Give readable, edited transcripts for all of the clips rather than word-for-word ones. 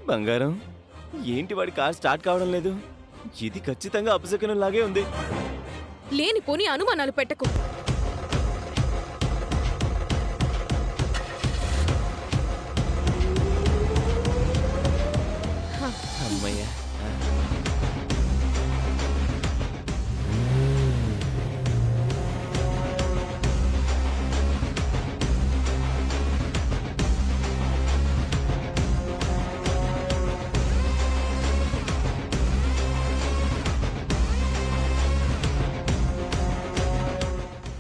బంగారం, ఏంటి వాడి కార్ స్టార్ట్ కావడం లేదు? ఇది ఖచ్చితంగా అపశకునం లాగే ఉంది. లేనిపోని అనుమానాలు పెట్టకు. అమ్మయ్యా.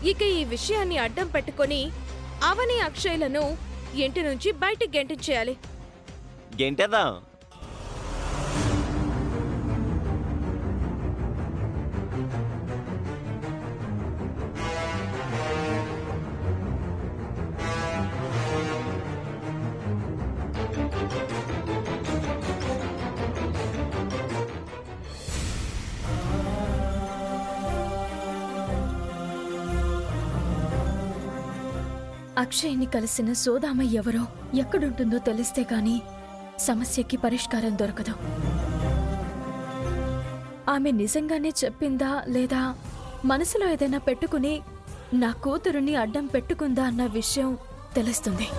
ఇక ఈ విషయాన్ని అడ్డం పెట్టుకొని అవని అక్షయ్లను ఇంటి నుంచి బయటికి గెంటించేయాలి. గెంటేద్దాం. అక్షయ్ని కలిసిన సోదామ ఎవరో ఎక్కడుంటుందో తెలిస్తే కాని సమస్యకి పరిష్కారం దొరకదు. ఆమె నిజంగానే చెప్పిందా లేదా మనసులో ఏదైనా పెట్టుకుని నా కూతురుని అడ్డం పెట్టుకుందా అన్న విషయం తెలుస్తుంది.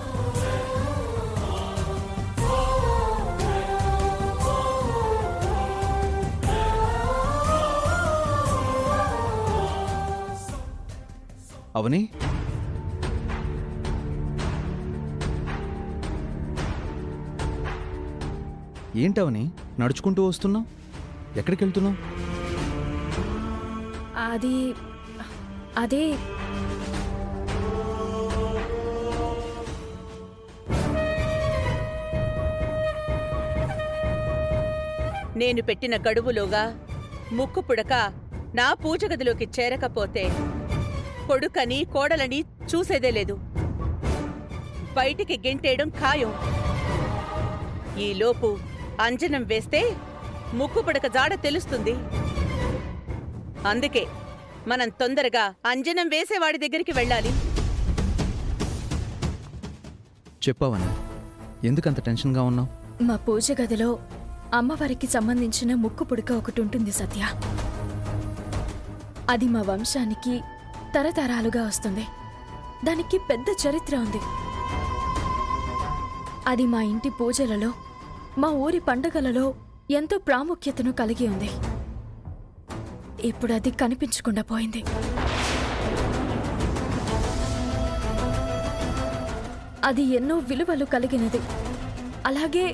అవని, ఏంటవని నడుచుకుంటూ వస్తున్నావు? ఎక్కడికి వెళ్తున్నావు? అదే నేను పెట్టిన గడువులోగా ముక్కు పుడక నా పూజ గదిలోకి చేరకపోతే కొడుకని కోడలని చూసేదే లేదు. బయటికి గెంటేయడం ఖాయం. ఈలోపు అంజనం వేస్తే ముక్కు పుడక జాడ తెలుస్తుంది. అందుకే మనం తొందరగా అంజనం వేసేవాడి దగ్గరికి వెళ్ళాలి. చెప్పవని, ఎందుకంత టెన్షన్గా ఉన్నావు? మా పూజ గదిలో అమ్మవారికి సంబంధించిన ముక్కు పుడక ఒకటి ఉంటుంది సత్య. అది మా వంశానికి తరతరాలుగా వస్తుంది. దానికి పెద్ద చరిత్ర ఉంది. అది మా ఇంటి పూజలలో, మా ఊరి పండగలలో ఎంతో ప్రాముఖ్యతను కలిగి ఉంది. ఇప్పుడు అది కనిపించకుండా పోయింది. అది ఎన్నో విలువలు కలిగినది, అలాగే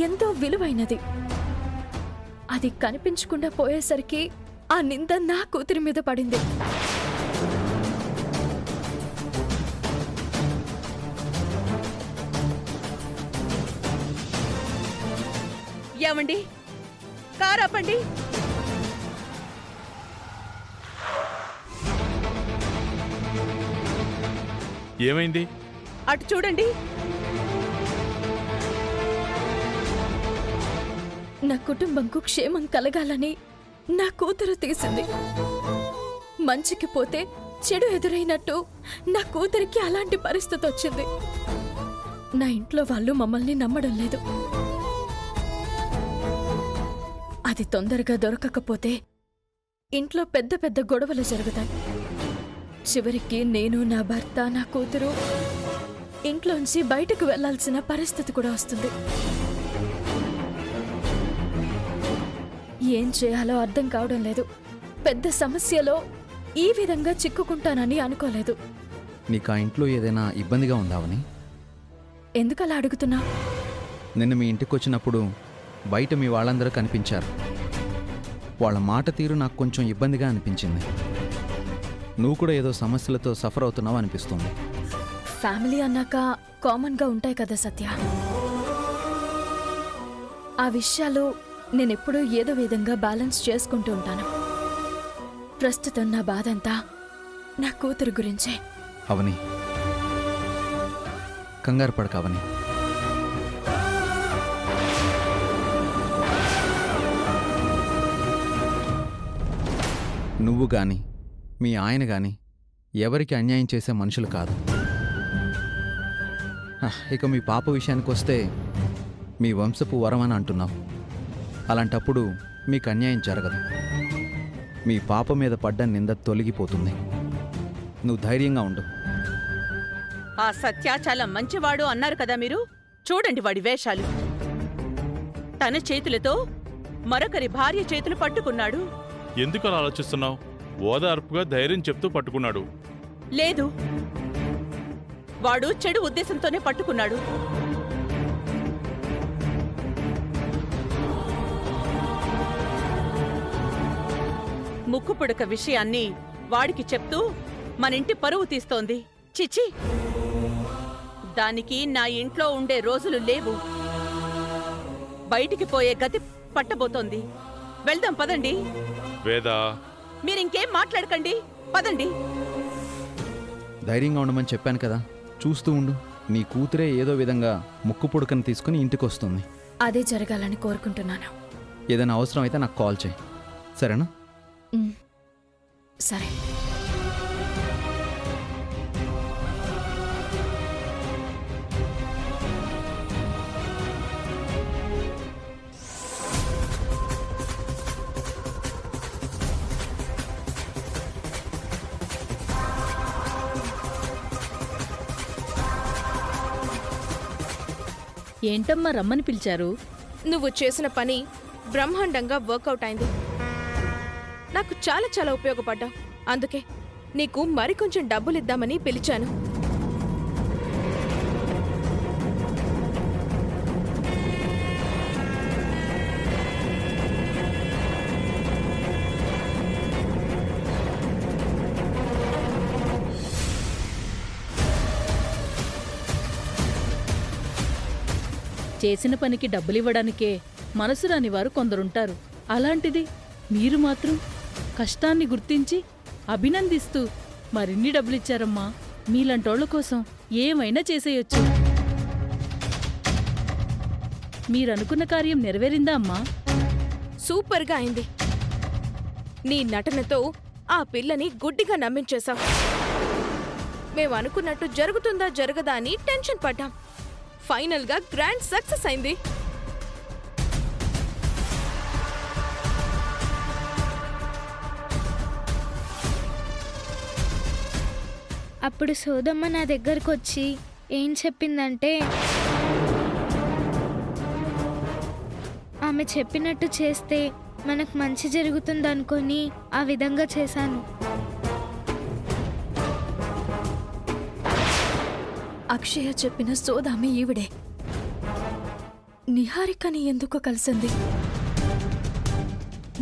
ఎంతో విలువైనది. అది కనిపించకుండా పోయేసరికి ఆ నింద నా కూతురి మీద పడింది. ఏమండి, కారాపండి. ఏమైంది? అటు చూడండి. నా కుటుంబంకు క్షేమం కలగాలని నా కూతురు తీసింది. మంచికి పోతే చెడు ఎదురైనట్టు నా కూతురికి అలాంటి పరిస్థితి వచ్చింది. నా ఇంట్లో వాళ్ళు మమ్మల్ని నమ్మడం లేదు. అది తొందరగా దొరకకపోతే ఇంట్లో పెద్ద పెద్ద గొడవలు జరుగుతాయి. చివరికి నేను, నా భర్త, నా కూతురు ఇంట్లోంచి బయటకు వెళ్లాల్సిన పరిస్థితి కూడా వస్తుంది. ఏం చేయాలో అర్థం కావడం లేదు. పెద్ద సమస్యలో ఈ విధంగా చిక్కుకుంటానని అనుకోలేదు. నీకు ఆ ఇంట్లో ఏదైనా ఇబ్బందిగా ఉందావని? ఎందుకలా అడుగుతున్నా? నిన్న మీ ఇంటికి వచ్చినప్పుడు బయట మీ వాళ్ళందరూ కనిపించారు. వాళ్ళ మాట తీరు నాకు కొంచెం ఇబ్బందిగా అనిపించింది. నువ్వు కూడా ఏదో సమస్యలతో సఫర్ అవుతున్నావు అనిపిస్తుంది. ఫ్యామిలీ అన్నాక కామన్గా ఉంటాయి కదా సత్య. ఆ విషయాలు నేనెప్పుడూ ఏదో విధంగా బ్యాలెన్స్ చేసుకుంటూ ఉంటాను. ప్రస్తుతం నా బాధంతా నా కూతురు గురించే. అవని, కంగారు పడక అవని. నువ్వు గాని మీ ఆయన గాని ఎవరికి అన్యాయం చేసే మనుషులు కాదు. ఇక మీ పాప విషయానికి వస్తే మీ వంశపు వరం అని అంటున్నావు. అలాంటప్పుడు మీకు అన్యాయం జరగదు. మీ పాప మీద పడ్డ నింద తొలగిపోతుంది. నువ్వు ధైర్యంగా ఉండు. ఆ సత్య చాలా మంచివాడు అన్నారు కదా మీరు. చూడండి వాడి వేషాలు. తన చేతులతో మరొకరి భార్య చేతులు పట్టుకున్నాడు. ఎందుకు అలా ఆలోచిస్తున్నావు? ఓదార్పుగా ధైర్యం చెప్తూ పట్టుకున్నాడు. లేదు, వాడు చెడు ఉద్దేశంతోనే పట్టుకున్నాడు. ముక్కు పుడక విషయాన్ని వాడికి చెప్తూ మనింటి పరువు తీస్తోంది. చిచి, దానికి నా ఇంట్లో ఉండే రోజులు లేవు. బయటికి పోయే గతి పట్టబోతోంది. వెళ్దాం పదండి. వేదా, మీరింకేం మాట్లాడకండి, పదండి. ధైర్యంగా ఉండమని చెప్పాను కదా, చూస్తూ ఉండు. నీ కూతురే ఏదో విధంగా ముక్కు పుడకను తీసుకుని ఇంటికి వస్తుంది. అదే జరగాలని కోరుకుంటున్నాను. ఏదైనా అవసరం అయితే నాకు కాల్ చేయి, సరేనా? సరే. ఏంటమ్మా రమ్మని పిలిచారు? నువ్వు చేసిన పని బ్రహ్మాండంగా వర్కౌట్ అయింది. నాకు చాలా చాలా ఉపయోగపడ్డావు. అందుకే నీకు మరికొంచెం డబ్బులిద్దామని పిలిచాను. చేసిన పనికి డబ్బులివ్వడానికే మనసు రాని వారు కొందరుంటారు. అలాంటిది మీరు మాత్రం కష్టాన్ని గుర్తించి అభినందిస్తూ మరిన్ని డబ్బులిచ్చారమ్మా. మీలాంటోళ్ల కోసం ఏమైనా చేసేయొచ్చు. మీరనుకున్న కార్యం నెరవేరిందా అమ్మా? సూపర్గా అయింది. నీ నటనతో ఆ పిల్లని గుడ్డిగా నమ్మించేశావు. మేము అనుకున్నట్టు జరుగుతుందా జరగదా అని టెన్షన్ పడ్డాం. ఫైనల్గా గ్రాండ్ సక్సెస్ అయింది. అప్పుడు సోదమ్మ నా దగ్గరకు వచ్చి ఏం చెప్పిందంటే, ఆమె చెప్పినట్టు చేస్తే మనకు మంచి జరుగుతుందనుకొని ఆ విధంగా చేశాను. అక్షయ చెప్పిన సోదామి ఈవిడే. నిహారికని ఎందుకు కలిసింది?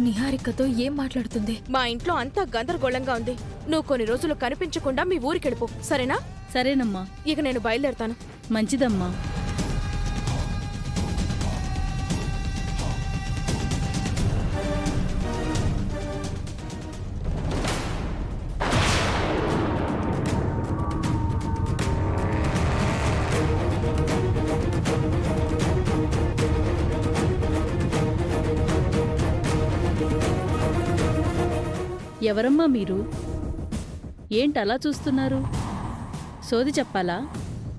నిహారికతో ఏం మాట్లాడుతుంది? మా ఇంట్లో అంతా గందరగోళంగా ఉంది. నువ్వు కొన్ని రోజులు కనిపించకుండా మీ ఊరికెళ్ళిపో, సరేనా? సరేనమ్మా. ఇక నేను బయలుదేరతాను. మంచిదమ్మా. ఎవరమ్మా మీరు? ఏంటలా చూస్తున్నారు? సోది చెప్పాలా?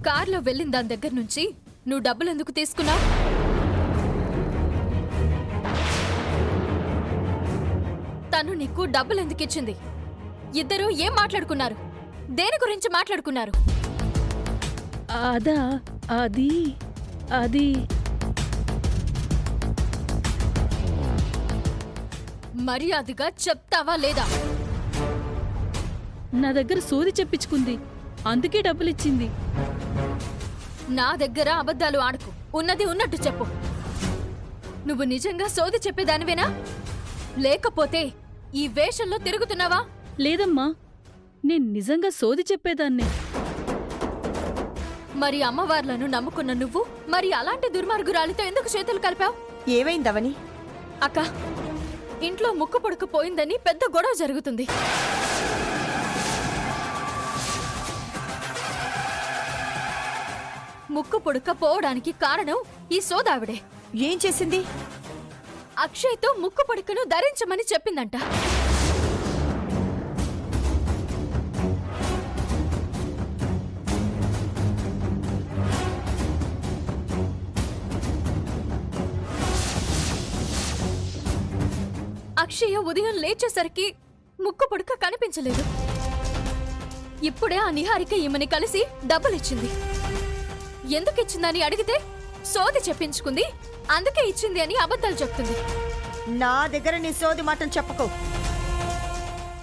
కార్లో వెళ్ళిన దాని దగ్గర నుంచి నువ్వు డబ్బులెందుకు తీసుకున్నావు? తను నీకు డబ్బులెందుకు ఇచ్చింది? ఇద్దరూ ఏం మాట్లాడుకున్నారు? దేని గురించి మాట్లాడుకున్నారు? అదా అది అది మర్యాదగా చెప్తావా లేదా? నా దగ్గర సోది చెప్పించుకుంది, అందుకే డబ్బులిచ్చింది. నా దగ్గర అబద్ధాలు ఆడకు. ఉన్నది ఉన్నట్టు చెప్పు. నువ్వు నిజంగా సోది చెప్పేదానివేనా, లేకపోతే ఈ వేషంలో తిరుగుతున్నావా? లేదమ్మా, నేను నిజంగా సోది చెప్పేదాన్నే. మరి అమ్మవార్లను నమ్ముకున్న నువ్వు మరి అలాంటి దుర్మార్గురాలితో ఎందుకు చేతులు కలిపావు? ఏమైందవని? అక్క, ఇంట్లో ముక్కు పొడుకు పోయిందని పెద్ద గొడవ జరుగుతుంది. ముక్కు పొడుక పోవడానికి కారణం ఈ సోదావిడే. ఏం చేసింది? అక్షయ్తో ముక్కు పొడుకను ధరించమని చెప్పిందంట. అక్షయ ఉదయం లేచేసరికి ముక్కు పుడక కనిపించలేదు. ఇప్పుడే ఆ నిహారిక ఈమెని కలిసి డబ్బులిచ్చింది. ఎందుకు ఇచ్చిందని అడిగితే సోది చెప్పించుకుంది, అందుకే ఇచ్చింది అని అబద్ధాలు చెప్తుంది. నా దగ్గర నీ సోది మాటలు చెప్పకు.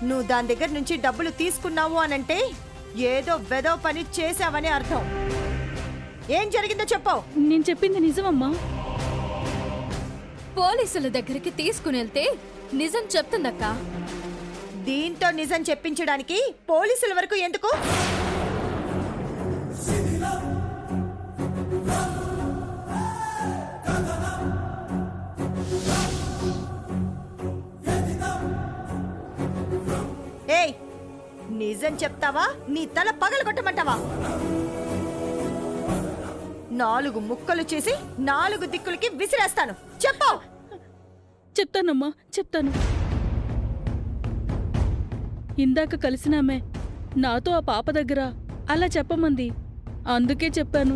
నువ్వు దాని దగ్గర నుంచి డబ్బులు తీసుకున్నావు అనంటే ఏదో వెదో పని చేశావని అర్థం. ఏం జరిగిందో చెప్పు. నేను చెప్పింది నిజమమ్మా. పోలీసుల దగ్గరికి తీసుకునెళ్తే నిజం చెప్తుందక్క. దీంతో నిజం చెప్పించడానికి పోలీసుల వరకు ఎందుకు? ఏయ్, నిజం చెప్తావా నీ తల పగలగొట్టమంటావా? 4 ముక్కలు చేసి 4 దిక్కులకి విసిరేస్తాను. చెప్పు. చెప్తానమ్మా, చెప్తాను. ఇందాక కలిసినామే నాతో ఆ పాప దగ్గర అలా చెప్పమంది, అందుకే చెప్పాను.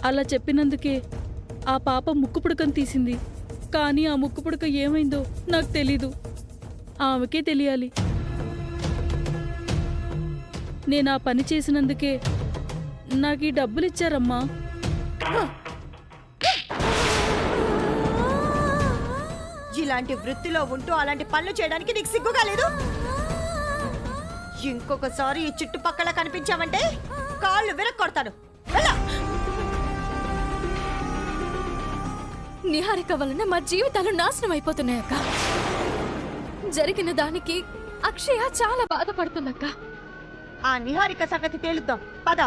అలా చెప్పినందుకే ఆ పాప ముక్కు పుడకను తీసింది. కానీ ఆ ముక్కు పుడక ఏమైందో నాకు తెలీదు, ఆమెకే తెలియాలి. నేను ఆ పని చేసినందుకే నాకు ఈ డబ్బులు ఇచ్చారమ్మా. ఇలాంటి వృత్తిలో ఉంటూ అలాంటి పనులు చేయడానికి నీకు సిగ్గుగా లేదు? ఇంకొకసారి ఈ చుట్టుపక్కల కనిపించావంటే కాళ్ళు విరక్కొడతాను. వెళ్ళు. నిహారిక వలన మా జీవితాలు నాశనం అయిపోతున్నాయక్క. జరిగిన దానికి అక్షయ చాలా బాధపడుతుందక్క. ఆ నిహారిక సంగతి తేలుద్దాం పద.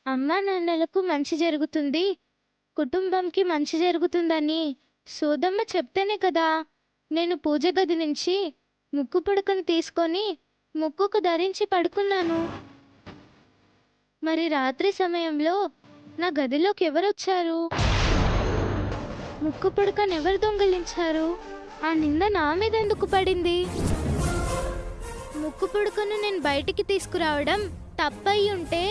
అమ్మా నాన్నలకు మంచి జరుగుతుంది, కుటుంబంకి మంచి జరుగుతుందని సోదమ్మ చెప్తేనే కదా నేను పూజ గది నుంచి ముక్కు పుడకను తీసుకొని ముక్కుకు ధరించి పడుకున్నాను. మరి రాత్రి సమయంలో నా గదిలోకి ఎవరొచ్చారు? ముక్కు పుడకను ఎవరు దొంగిలించారు? ఆ నింద నా మీద ఎందుకు పడింది? ముక్కు పుడకను నేను బయటికి తీసుకురావడం తప్పయి ఉంటే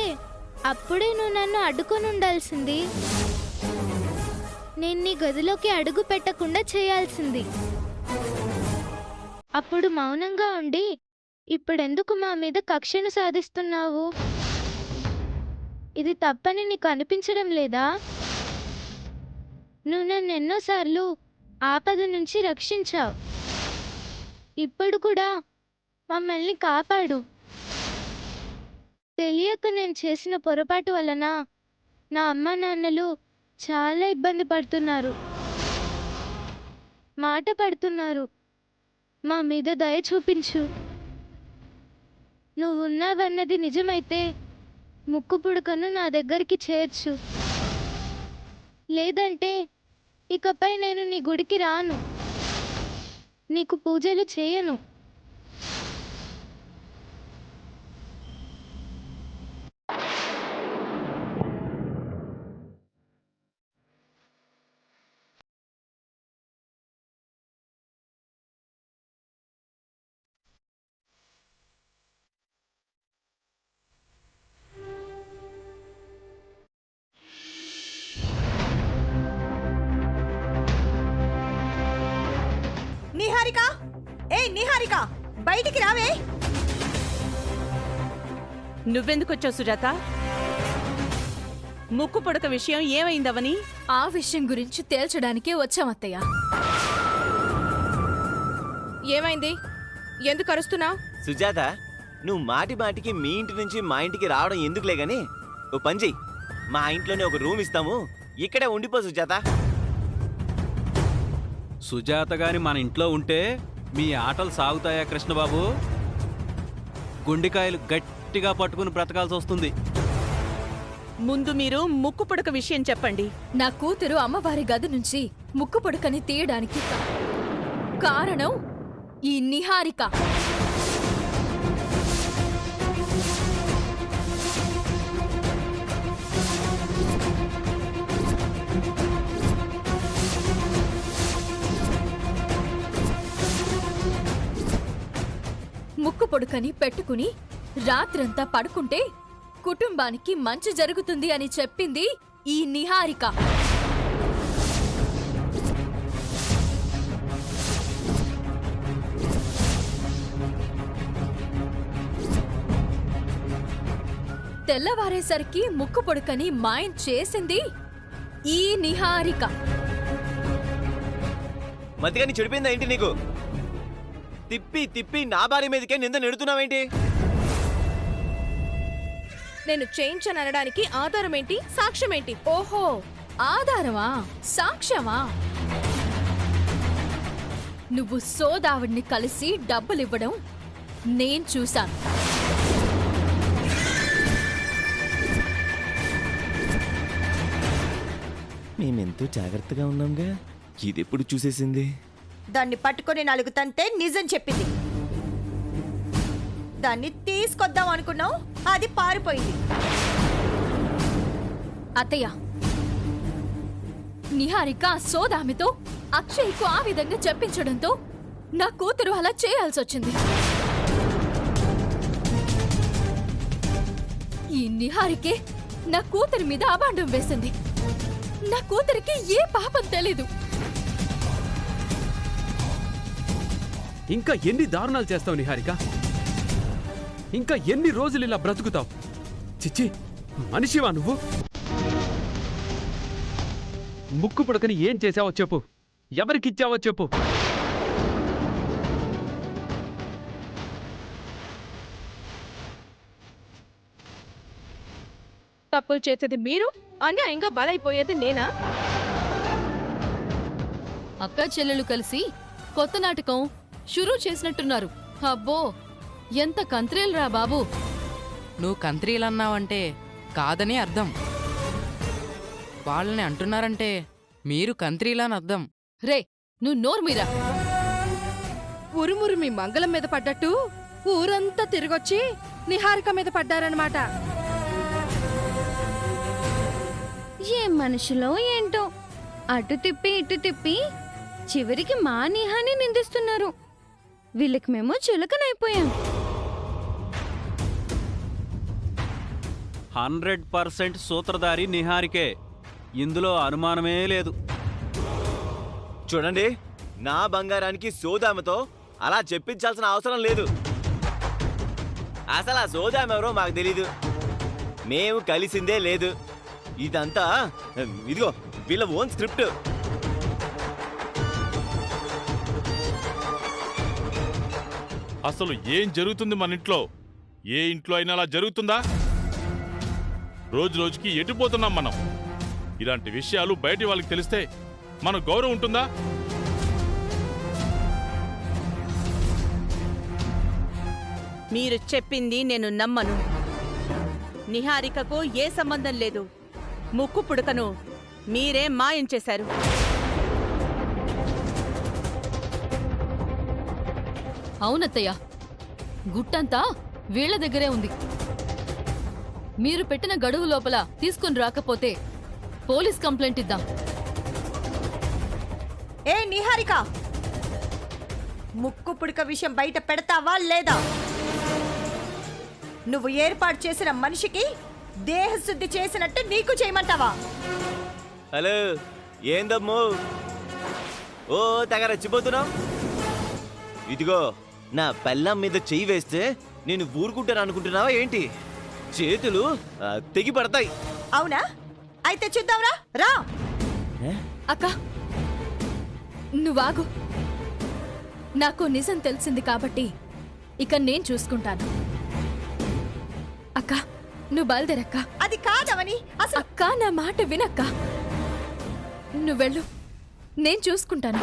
అప్పుడే నువ్వు నన్ను అడ్డుకొని ఉండాల్సింది. నేను నీ గదిలోకి అడుగు పెట్టకుండా చేయాల్సింది. అప్పుడు మౌనంగా ఉండి ఇప్పుడెందుకు మా మీద కక్షను సాధిస్తున్నావు? ఇది తప్పని నీకు అనిపించడం లేదా? నువ్వు నన్ను ఎన్నోసార్లు ఆపద నుంచి రక్షించావు. ఇప్పుడు కూడా మమ్మల్ని కాపాడు. తెలియక నేను చేసిన పొరపాటు వలన నా అమ్మ నాన్నలు చాలా ఇబ్బంది పడుతున్నారు, మాట పడుతున్నారు. మా మీద దయ చూపించు. నువ్వున్నావన్నది నిజమైతే ముక్కు పుడకను నా దగ్గరికి చేర్చు. లేదంటే ఇకపై నేను నీ గుడికి రాను, నీకు పూజలు చేయను. నిహారిక, ఏ నిహారిక, బయటికి రావే. నువ్వెందుకొచ్చావు సుజాత? ముక్కు పుడక విషయం ఏమైందవని? ఆ విషయం గురించి తేల్చడానికే వచ్చామత్తయ్య. ఏమైంది? ఎందుకు అరుస్తున్నావు? సుజాత, నువ్వు మాటి మాటికి మీ ఇంటి నుంచి మా ఇంటికి రావడం ఎందుకులే గాని ఓ పని చెయ్యి. మా ఇంట్లోనే ఒక రూమ్ ఇస్తాము, ఇక్కడే ఉండిపో సుజాత. సుజాత గాని మన ఇంట్లో ఉంటే మీ ఆటలు సాగుతాయా కృష్ణబాబు? గుండెకాయలు గట్టిగా పట్టుకుని బ్రతకాల్సి వస్తుంది. ముందు మీరు ముక్కు పుడక విషయం చెప్పండి. నా కూతురు అమ్మవారి గది నుంచి ముక్కు పుడకని తీయడానికి కారణం ఈ నిహారిక. ముక్కు పొడుకని పెట్టుకుని రాత్రంతా పడుకుంటే కుటుంబానికి మంచి జరుగుతుంది అని చెప్పింది ఈ నిహారిక. తెల్లవారేసరికి ముక్కు పొడుకని మాయం చేసింది ఈ నిహారిక. మతిగాని చెడిపోయిందా ఏంటి నీకు? తిప్పి తిప్పి నా భార్య మీదకే నింద నెడుతున్నావేంటి? నేను చేయించను అనడానికి ఆధారం ఏంటి, సాక్ష్యం ఏంటి? ఓహో, ఆధారమా, సాక్ష్యమా? నువ్వు సోదావిడిని కలిసి డబ్బులివ్వడం నేను చూశాను. మేమెంతో జాగ్రత్తగా ఉన్నాంగా, ఇదెప్పుడు చూసేసింది? దాన్ని పట్టుకొని 4 తంతే నిజం చెప్పింది. దాన్ని తీసుకొద్దాం అనుకున్నావు, అది పారిపోయింది. అత్తయ్య, నిహారిక సోదామితో అక్షయ్కు ఆ విధంగా చెప్పించడంతో నా కూతురు అలా చేయాల్సొచ్చింది. ఈ నిహారికే నా కూతురి మీద అబాండం వేసింది. నా కూతురికి ఏ పాపం తెలీదు. ఇంకా ఎన్ని దారుణాలు చేస్తావు నిహారిక? ఇంకా ఎన్ని రోజులు ఇలా బ్రతుకుతావు? చిచ్చి, మనిషివా నువ్వు? ముక్కు పుడకని ఏం చేసావో చెప్పు, ఎవరికిచ్చావో చెప్పు. తప్పులు చేసేది మీరు, అన్యాయంగా బలైపోయేది నేనా? అక్క చెల్లెలు కలిసి కొత్త నాటకం షురూ చేసినట్టున్నారు. అబ్బో, ఎంత కంత్రీలురా బాబు. నువ్వు కంత్రీలన్నావంటే కాదని అర్థం. వాళ్ళని అంటున్నారంటే మీరు కంత్రీలని అర్థం. రే, నువ్వు నోర్మీరా. ఉరుమురు మీ మంగళం మీద పడ్డట్టు ఊరంతా తిరిగొచ్చి నిహారిక మీద పడ్డారనమాట. ఏ మనుషులో ఏంటో, అటు తిప్పి ఇటు తిప్పి చివరికి మా నిహాని నిందిస్తున్నారు. వీళ్ళకి మేము చులకనైపోయాం. 100% సూత్రధారి నిహారికే, ఇందులో అనుమానమే లేదు. చూడండి, నా బంగారానికి సోదామతో అలా చెప్పించాల్సిన అవసరం లేదు. అసలు ఆ సోదామెవరో మాకు తెలీదు, మేము కలిసిందే లేదు. ఇదంతా ఇదిగో వీళ్ళ ఓన్ స్క్రిప్ట్. అసలు ఏం జరుగుతుంది మన ఇంట్లో? ఏ ఇంట్లో అయినా అలా జరుగుతుందా? రోజు రోజుకి ఎటుపోతున్నాం మనం? ఇలాంటి విషయాలు బయటి వాళ్ళకి తెలిస్తే మన గౌరవం ఉంటుందా? మీరు చెప్పింది నేను నమ్మను. నిహారికకు ఏ సంబంధం లేదు. ముక్కు పుడకను మీరే మాయం చేశారు. అవునత్తయ్య, గుట్టంతా వీళ్ల దగ్గరే ఉంది. మీరు పెట్టిన గడువు లోపల తీసుకుని రాకపోతే పోలీస్ కంప్లైంట్ ఇద్దాం. ఏ నిహారిక, ముక్కు పుడక విషయం బయట పెడతావా లేదా? నువ్వు ఏర్పాటు చేసిన మనిషికి దేహశుద్ధి చేసినట్టు నీకు చేయమంటావా? హలో, ఏందమ్మో ఓ తెగ రచ్చిపోతున్నావు? ఇదిగో, నా పెళ్ళాం మీద చెయ్యి వేస్తే నేను ఊరుకుంటాను అనుకుంటున్నావా ఏంటి? చేతులు తెగి పడతాయి. అవునా? అయితే చూద్దాంరా, రా. అక్క, నువ్వాగు. నాకు నిజం తెలిసింది కాబట్టి ఇక నేను చూసుకుంటాను. అక్క, నువ్వు బయలుదేరక్క. అది కాదవని అసలు. అక్క, నా మాట వినక్క. నువ్వెళ్ళు, నేను చూసుకుంటాను.